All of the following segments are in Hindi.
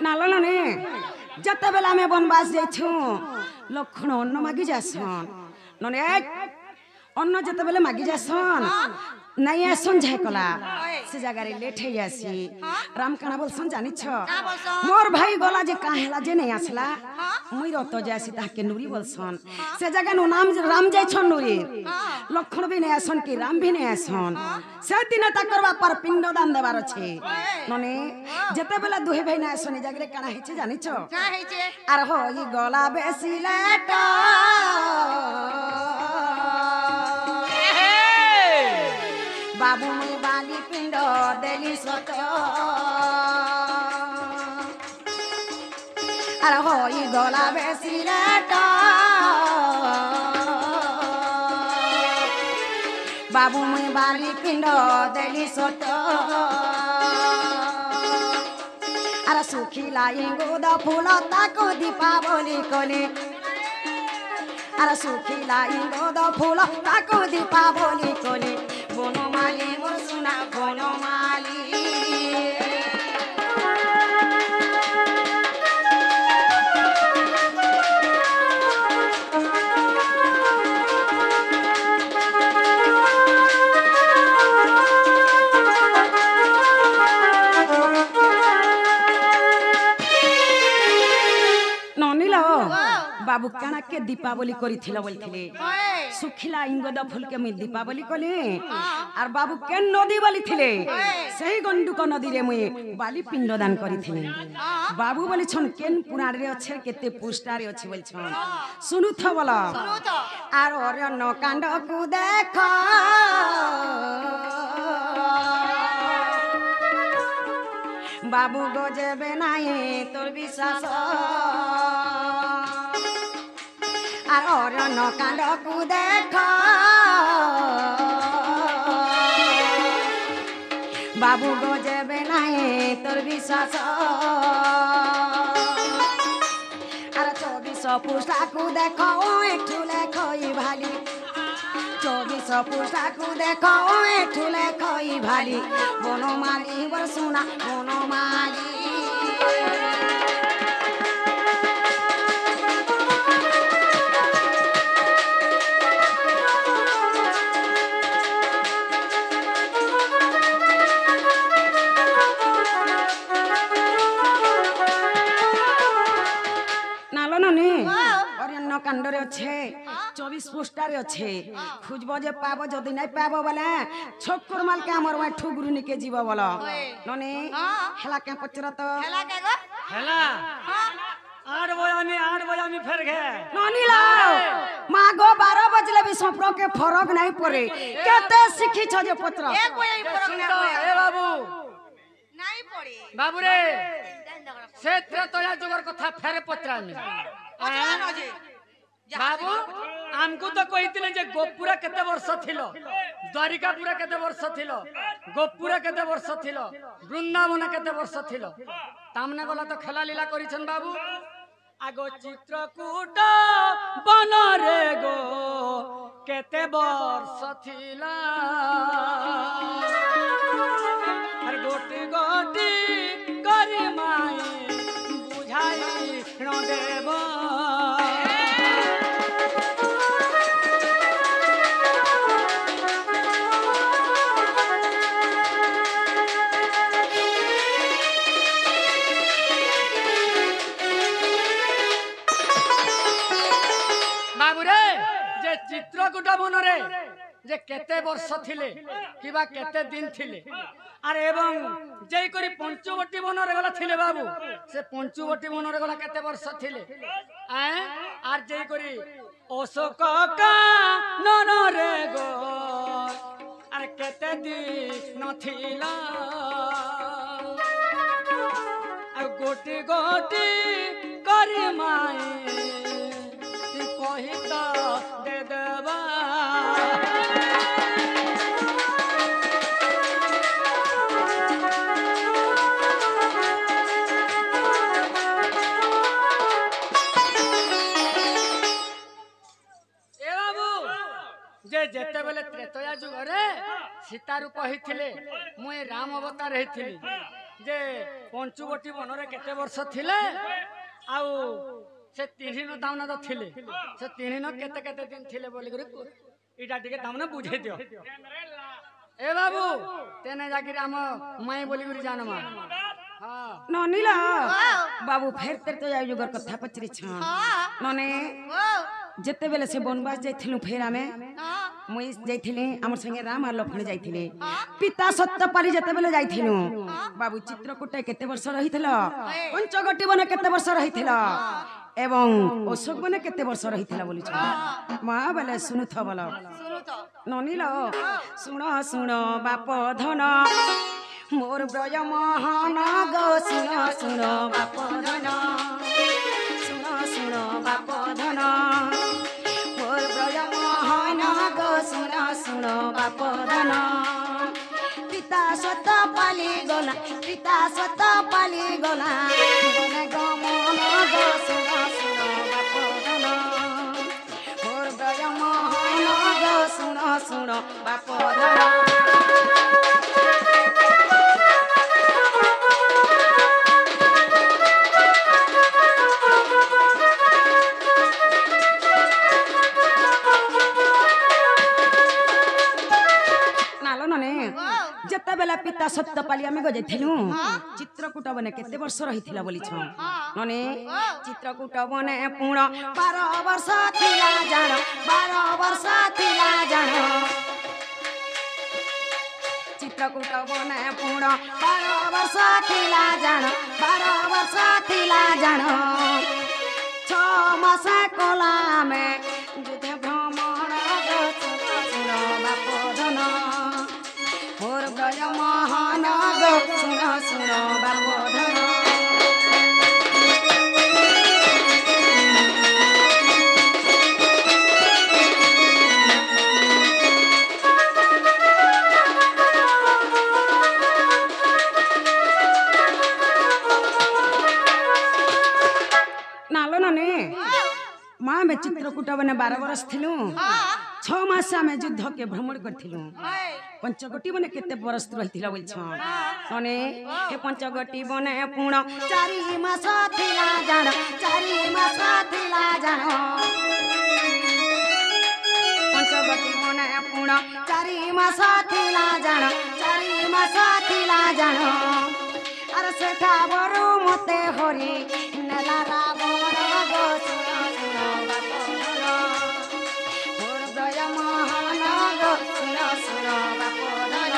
नालो ने जते बेला में बनवास जाइछु लक्षण अन्न मागी जासन नने अन्न जते बेले मागी जासन नहीं आसन जाय कला से जगह रे लेट है जासी राम काना बोलसन जानि छ मोर भाई गला जे काहेला जे नहीं आसला मुई रत जासी ताके नूरी बोलसन से जगह नो नाम राम जाय छ नूरी लक्षण भी नहीं आसन कि राम भी नहीं आसन से दिन तकर बापर पिंड दान देबार छे नने जते बेला दुहे भाई नहीं आसन जगह रे काना हिचे जानि छ का हेचे आर हो ई गला बेसी लेट बाबू मुई बाली पिंड देली सत अरे हो ई गला बेसी लेट बाबू मुई बाली पिंड देली सत अरे सुखिला इंगुद फूल ताको दीपावली कोले अरे सुखिला इंगुद फूल ताको दीपावली कोले बनमाली मोर सुना बनमाली ननिला बाबू काना के दीपावली करिथिला बोलथिले सुखिला इंगद फूल के मुई दीपावली कले आर बाबू के नदी बोली थिले सही गंडुक नदी रे मुई बाली पिंड दान करिथिले बाबू बोली छन केन पुराण रे अच्छे केते पुष्टा रे अच्छे बोल छन सुनु थ बोला आर अरण्य कांड को देख बाबू गजेबे नाही तोर विश्वास आर अरण्य कांड को देख बाबू गजेबे नाही तोर विश्वास आर 24 पुष्टा को देख एकठू लेखई भाली 24 पुष्टा को देख एकठू लेखई भाली बनमाली बर सुना बनमाली कांडरे अच्छे 24 पोस्टर अच्छे खुजब जे पाबो जदि नहीं पाबो बोले छोकुर माल के हमर वहाँ ठुगुरु निके जीव बोलो नने हेला के पचरा तो हेला के गो हेला 8 बजे में फेर गे ननी लाओ मागो 12 बजले भी सपरो के फरक नहीं पड़े केते सिखी छ जे पचरा ए कोई फरक नहीं ए बाबू नहीं पड़े बाबू रे क्षेत्र तोया जुगर कथा फेर पचरा में बाबू आमको तो कहिथिले जे गोपुरा केते वर्ष थिलो द्वारिकापुरा केते वर्ष थिलो गोपुरा केते वर्ष थिलो वृंदावन केते वर्ष थिलो तामने गला तो खेला लीला करिछन बाबू आगो चित्रकूट बन रे गो केते वर्ष थिला हर गोटी गोटी करी माई बुझाई न देव चित्रकूट बनरे जे केते वर्ष थिले किबा केते दिन थिले आरे एवं जय करी पंचवटी बनरे गला थिले बाबू से पंचवटी बनरे गला केते वर्ष थिले आर जय करी अशोक का ननरे गो आर केते दिन नथिला आ गोटी गोटी करी माई कही तो दे देबा जे जेते बेले त्रेतया जुग रे सीता रूप होइथिले मुई राम अवतार हेथिली ଯେ ପଞ୍ଚୁବଟୀ ବନରେ କେତେ ବର୍ଷ ଥିଲେ ଆଉ ସେ ତିନିନ ତାମାନେ ତ ଥିଲେ ସେ ତିନିନ କେତେ କେତେ ଦିନ ଥିଲେ ବୋଲି କରି ଏଇଟା ଟିକେ ତାମାନେ ବୁଝେଇ ଦିଅ ए बाबू तेने जाकिर आम माई बोली गुरी जानमा हां ननीला बाबू फेर तेरे तो जाय जुगर कथा पचरी छ नने जेते बेले से बनवास जाइथिलु फेर आमे मुई जाइथिली हमर संगे राम आ लक्ष्मण जाइथिले पिता सत्यपाली जेते बेले जाइथिलु बाबू चित्रकूट केते वर्ष रहिथिलो पंचगटी बने केते वर्ष रहिथिलो एवं अशोक बने केते वर्ष रहिथिला बोली छ मां बेले सुनु थ बोलो ननीला सुनो सुनो बाप धन मोर ब्रज महान गो सुनो सुनो बाप धन सुनो सुनो बाप धन मोर ब्रज महान गो सुनो सुनो बाप धन पिता सत पाली गला गने गो मन गो सुनो सुनो बाप धन मोर ब्रज महान गो सुनो सुनो बाप धन जेते बेला पिता सत्यपाली आमे गो जाइथिलु चित्रकूट बने केते वर्ष रहिथिला बोली छ नने चित्रकूट बने पूर्ण 12 वर्ष थिला जान 12 वर्ष थिला जान चित्रकूट बने पूर्ण 12 वर्ष थिला जान 12 वर्ष थिला जान 6 मास कला में युद्ध भ्रमण गो सुनो बाप धन मोर ब्रज महान गो सुनो सुनो बाप धन नालो नने माँ में चित्रकूट बने 12 वर्ष थिलु 6 मास में युद्ध के भ्रमण करथिलु पंचगटी बने केते बरस रहिथिला बोल छ नने हे पंचगटी बने पूर्ण 4 मास थिला जान 4 मास थिला जान पंचगटी बने पूर्ण 4 मास थिला जान 4 मास थिला जान अरे सेठा बरु मते हरि नेला रावण गो सुनो सुनो बाप धन मोर ब्रज महान गो सुनो सुनो बाप धन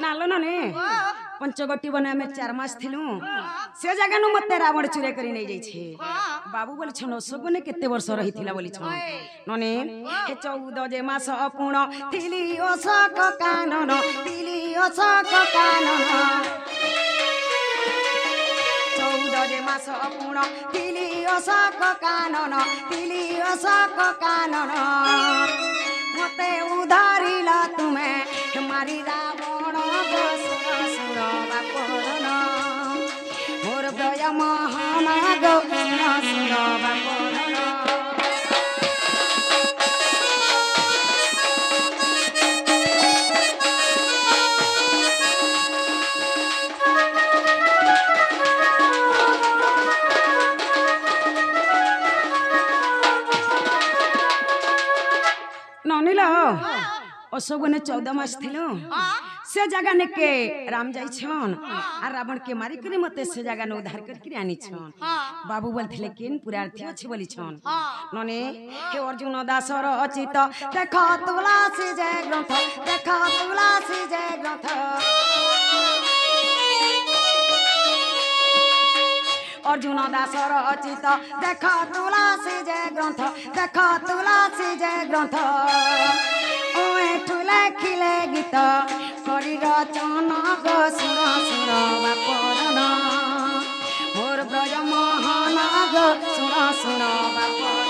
नालो नने पंचगटी बने हमें 4 मास थिलु से जगह नु मते रावण चुरे करी नै जाई छे बाबू बोल छ अशोक बने केते वर्ष रहिथिला बोली छ नने हे 14 जे मास पूर्ण थिली अशोक कानन 14 जे मास पूर्ण थिली अशोक कानन मते उधारिला तुमे मारी रावण गो सुनो सुनो बाप धन मोर ब्रज महान गो सुनो सुनो बाप धन ननीला अशोक ने 14 मास थिलु से जगह ने के राम जाई छन आ रावण के मारी करी मते से जगह ने उद्धार करके आनी छन बाबू बोलथिले केन पुरार्थी अछि बोली छन नने हे अर्जुन दासर अचित देख तुलसी जय ग्रंथ अर्जुन दासर अचित देख तुलसी जय ग्रंथ ओए ठुले खिले गीत करी रचन गो सुनो सुनो बाप धन मोर ब्रज महान गो सुनो सुनो बाप धन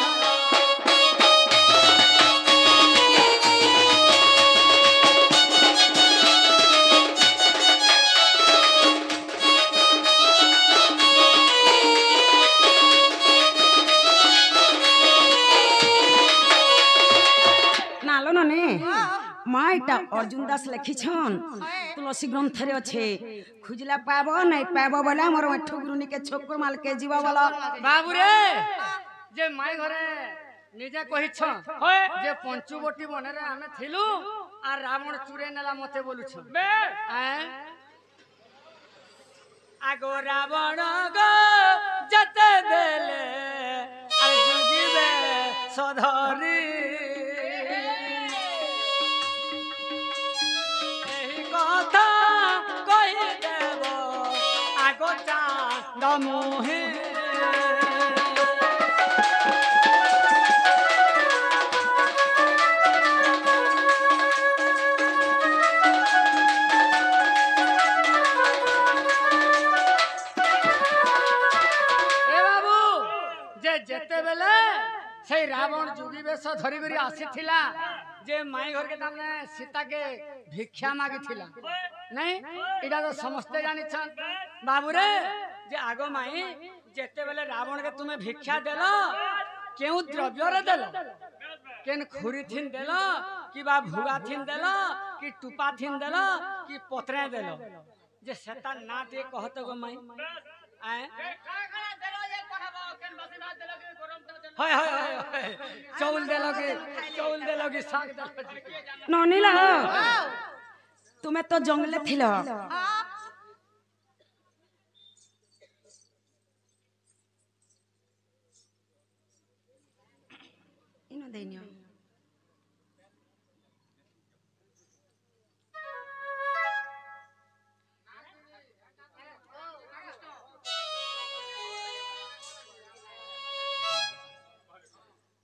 এটা অর্জুন দাস লিখিছন তুলসী গ্রন্থরে আছে খুঁজলা পাব নাই পাব বলে আমার ঠুকরুনিকে ছোকর মালকে ଯିବ বল বাবুরে যে মাই ঘরে নিজে কহিছ যে পঞ্চবটি বনের আমি থিলু আর রাবণ চুরে নেলা মতে বলুছ আগো রাবণ গো যেতে বেলে আর যুগিবে সধরি এই কথা কহি দেব আগো চাঁদ মুহে যেতেবেলে সেই রাবণ যুগী বেশ ধরি করে আসিছিলা যে মাই ঘরকে তামনে সীতাকে ভিক্ষা মাগিছিলা নাই এটা তো সমস্তে জানিছন বাবুরে যে আগ মাই যেতেবেলে রাবণকে তুমি ভিক্ষা দেল কেউ দ্রব্যরে দেল কেন খুরি থিন দেল কি বা ভুগা থিন দেল কি টুপা থিন দেল কি পত্রে দেল যে সেটা না দিয়ে কহতো গো মাই চৌল দেলগে শাক ননিল তুমি তো জঙ্গলে থিল ইনো দেইনিও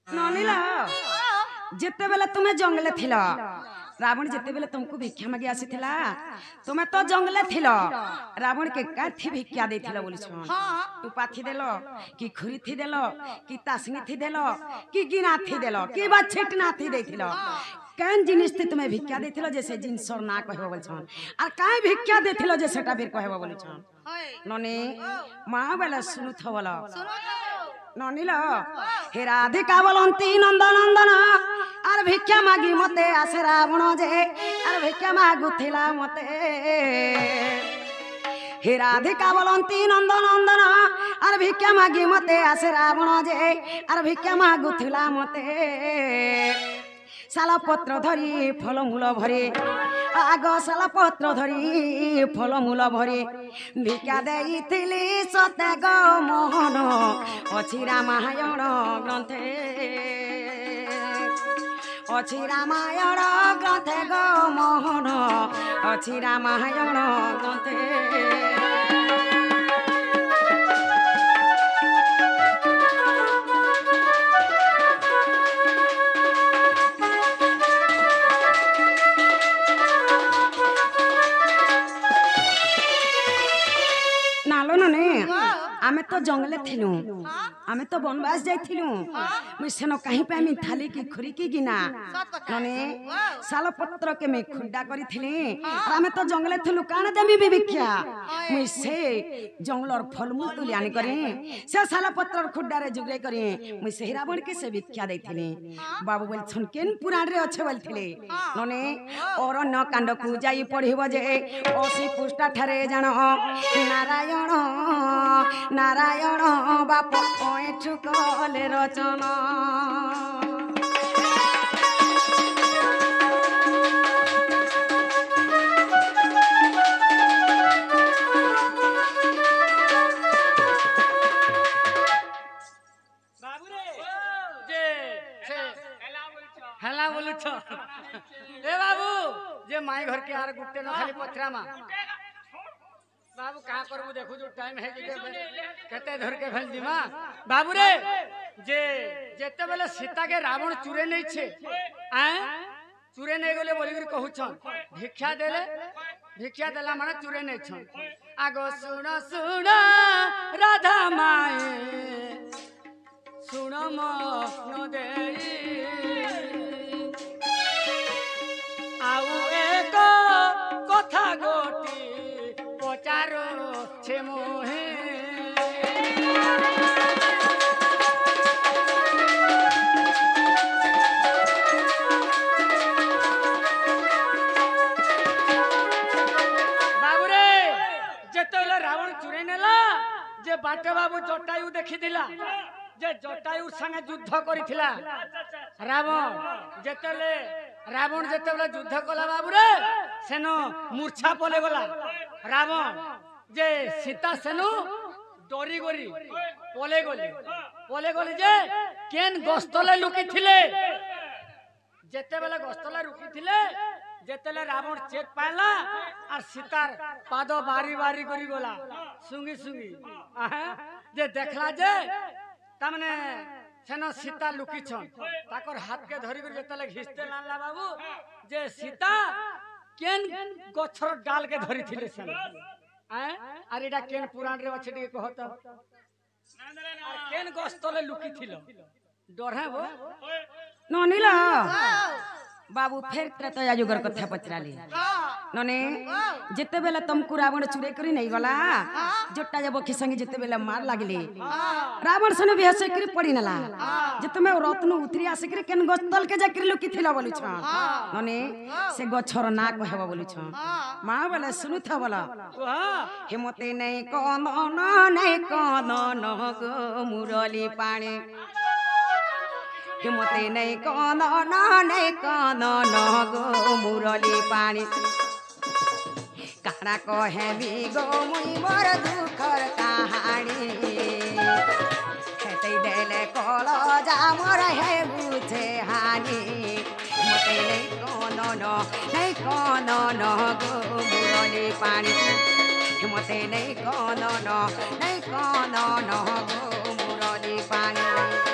ননিল যেতেবেলে তুমি জঙ্গলে থিল রাবণ যেতেবেলে तुमको ভিক্ষা মাগি আসিছিলা তুমি তো জঙ্গলে থিল রাবণ কে কাথি ভিক্ষা দেইছিল বলিছ তু পাথি দেল কি খুরি থি দেল কি তাসনি থি দেল কি গিনা থি দেল কি বা ছিটনা থি দেইছিল কেন জিনিস থি তুমি ভিক্ষা দেইছিল যে সে জিনিসর না কহব বলছ আর কাই ভিক্ষা দেইছিল যে সেটা বের কহব বলিছ ননি মা বেলা শুনু থবল ননিল হে রাধিকা বলন্তি নন্দনন্দন আর ভিক্ষা মাগি মতে আসে রাবণ যে আর ভিক্ষা মাগুথিলা মতে হে রাধিকা বলন্তি নন্দনন্দন আর ভিক্ষা মাগি মতে আসে রাবণ যে আর ভিক্ষা মাগুথিলা মতে শালপত্র ধরি ফলমূল ভরে আগ শালপত্র ধরি ফলমূল ভরে ভিক্ষা দেইଥିଲି সতে গো মোহন অছি রামায়ণ গ্রন্থে অছি রামায়ণ গ্রন্থে গো মোহন অছি রামায়ণ গ্রন্থে आमे तो जंगले थिलु आमे तो बनवास जाइथिलु मुई सेनो कहीं पे मी थाली की खुरी की गिना नने साल पत्र के मी खुड्डा करी थिली आमे तो जंगले थिलु काने देमी बिभिख्या मुई से जंगलर फलमूल तुली आनी करी से साल पत्र खुड्डा रे जुगरे करी मुई से रावण के से भिक्षा देथिली बाबू बोल छन केन पुराण रे अच्छे बोलथिले नने अरण्य कांड को जाई पढिबो जे ओसी पुष्टा ठरे जानो नारायण नारायण बाप एठु कले रचना हेला बोलु छ ए बाबू जे माई घर के आर गुट्टे न खाली पथरामा बाबू का करबू देखू जो टाइम है केते धर के भेल दिमा बाबू रे जे जेते बेले सीता के रावण चुरे नै छे चुरे नै गेले बोली कर कहू छन भिक्षा देला माने चुरे नै छन आगो सुन सुन राधा माई सुन मन देई आउ एक कथा गोटी पचारो छे मोहे চুরাই নেলা যে বাটে বাবু জটায়ু দেখিলা যে জটায়ুর সঙ্গে যুদ্ধ করিছিলা রাবণ যেতেবেলে যুদ্ধ কলা বাবুরে সেন মূর্ছা পলে গলা রাবণ যে সীতা সেনু ডরি গরি পলে গলি যে কেন গস্তলে লুকি থিলে যেতেবেলে গস্তলে লুকি থিলে যেতেলে রাবণ চেক পাইলা আর সীতার পাদ বাড়ি বাড়ি করি গলা সুঙ্গি যে দেখলা যে তারমানে সেন সীতা লুকিছন তাকর হাতকে ধরি করে যেতেলে ঘিসতে লানলা বাবু যে সীতা কেন গছর ডালকে ধরিছিলে সেন আর এটা কেন পুরাণ রে আছে টিকে কহত আর কেন গস্তলে লুকিছিল ডরাবো ননিল बाबू फेर त्रैतया युगर कथा पचराली नने जेते बेला तुमको रावण चुरे करी नहीं गला जोटा जब के संगे जेते बेला मार लागले रावण सने बेहस करी पड़ी नला जे तुमे रत्न उतरी आसे करी केन गस्तल के जाकरी लुकी थिला बोलु छ नने से गछर ना कहबा बोलु छ मां बोले सुनु था बोला हिमते नहीं कोन न गो मुरली पानी हिमते नहीं कन न गो मुरली पानी काना कहे भी गो मुई मोर दुखर कहानी खेते देले कल जा मोर हे बुझे हानि हिमते नहीं कन न गो मुरली पानी हिमते नहीं कन न गो मुरली पानी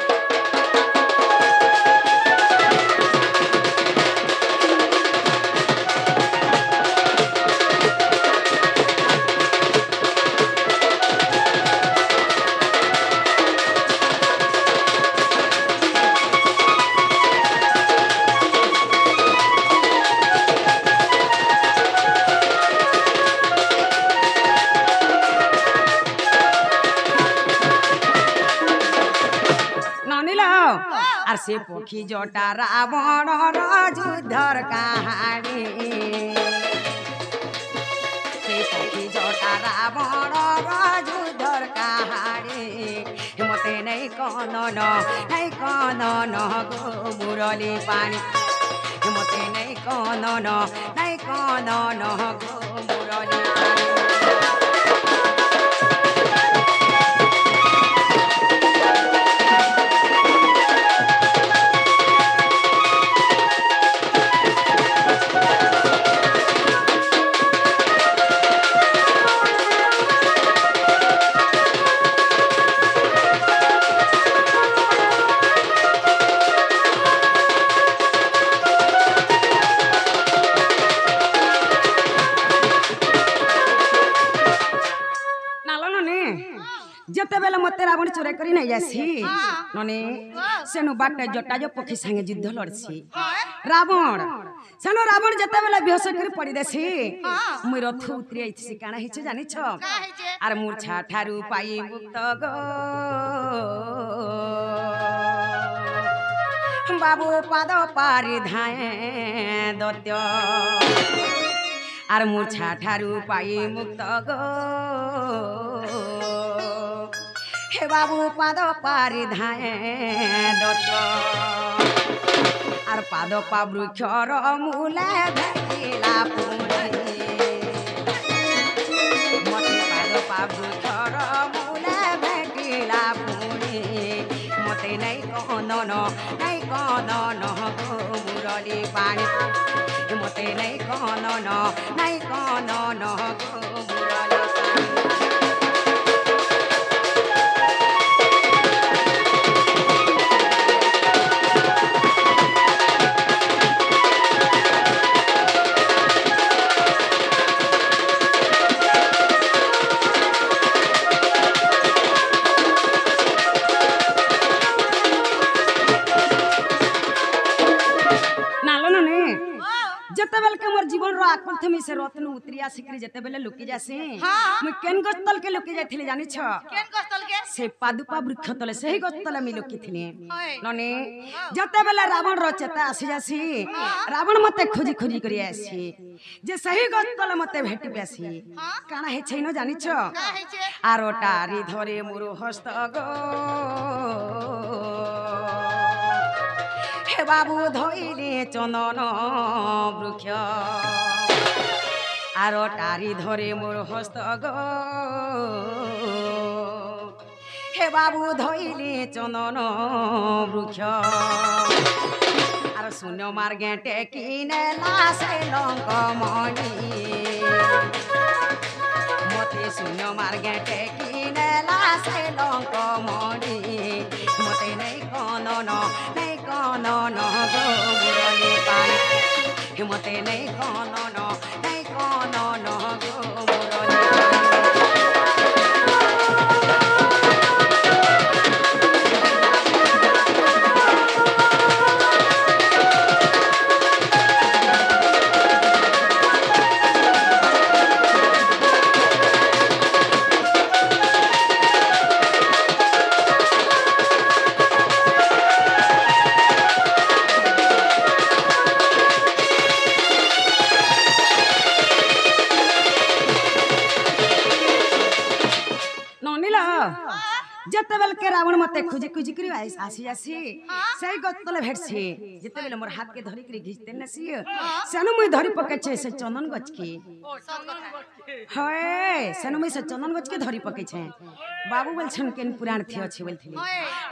আর সে পক্ষী জটা রাবণ যুদ্ধর কাহানি সে পক্ষী জটা রাবণ যুদ্ধর কাহানি হিমতে নেই কন ন গো মুরলি পানি হিমতে নেই কন ন গো মুরলি পানি যেতেবেলে মতে রাবণ চোরে করি নাই যাসি ননে সেনু বাটে জটা যে পক্ষী সঙ্গে যুদ্ধ লড়ছি রাবণ সেনু রাবণ যেতেবেলে বেহস করে পড়ি দেছি মুই রথ উতরি আইছি কানা হিছে জানিছ আর মূর্ছা ঠারু পাই মুক্ত গো বাবু পাদ পারি ধায়ে দত্য আর মূর্ছা ঠারু পাই মুক্ত গো হে বাবু পাদ পারি ধায়ে দত্ত আর পাদ পা বৃক্ষর মূলে ভেটিলা পুনি মতে পাদ পা বৃক্ষর মূলে ভেটিলা পুনি মতে নাই কন ন গো মুরলি পানি মতে নাই কন ন গো মুরলি পানি आकुल थमी से रत्न उतरिया सिकरी जते बेले लुकी जासी हाँ। मुई केन गस्तल के लुकी जाइथिली जानि छ केन कस्तल के से पादुका वृक्ष तले सही गस्तल मी लुकी थिली ओए नने जते बेले रावण रचेता आसी जासी रावण मते खोजी खोजी करी आसी जे सही गस्तल मते भेटी पासी काना हे छैनो जानि छ का है छे आरो टारी धरे मोर हस्त गो हे बाबू धइले चंदन वृक्ष आरो टारी धरे मोर हस्त गो हे बाबू धइले चंदन वृक्ष आरो शून्य मार्गे टेकिने लासे लंकमणि मते शून्य मार्गे टेकिने लासे लंकमणि मते नै कनन गो मुरली पानी मते नै कनन गो मुरली जतेबेल के रावण मते खुजी खुजी करी आसी आसी सही गतले भेटसी जतेबेल मोर हाथ के धरी करी घिचते नसी सेनु मुई धरी पके छे से चंदन गछ के होय सेनु मुई से चंदन गछ के धरी पके छे बाबू बोल छन केन पुराण थियो छे बोलथिली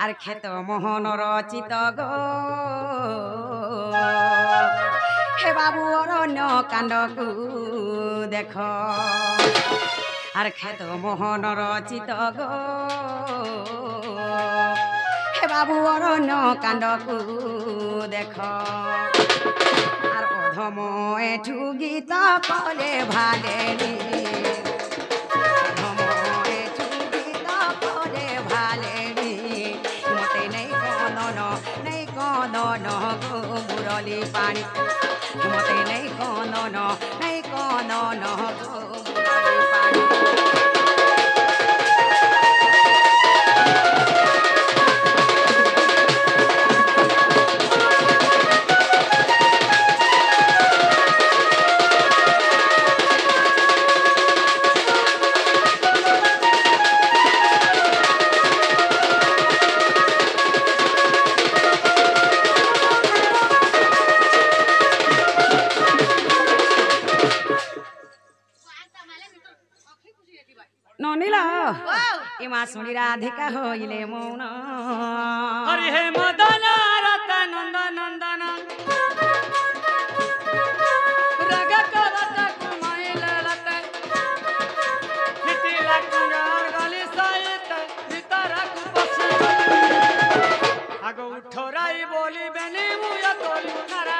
आर खेत मोहन रचित गो हे बाबू अरण्य कांड को देखो आर खेत मोहन रचित गो हे बाबू अरण्य कांड को देख आर अधम एठू गीत कले भालेनी अधम एठू गीत कले भालेनी मते नै कनन गो मुरली पानी मते नै कनन गो मुरली पानी ननिला इमा सुनी राधिका होइले मौन हरि हे मदन रत नंदन नंदन रग करत कुमाइल लत हितिला कुंजार गली सहित भीतर कुपसी आगो उठोराई बोली बेनी मुया तोली नरा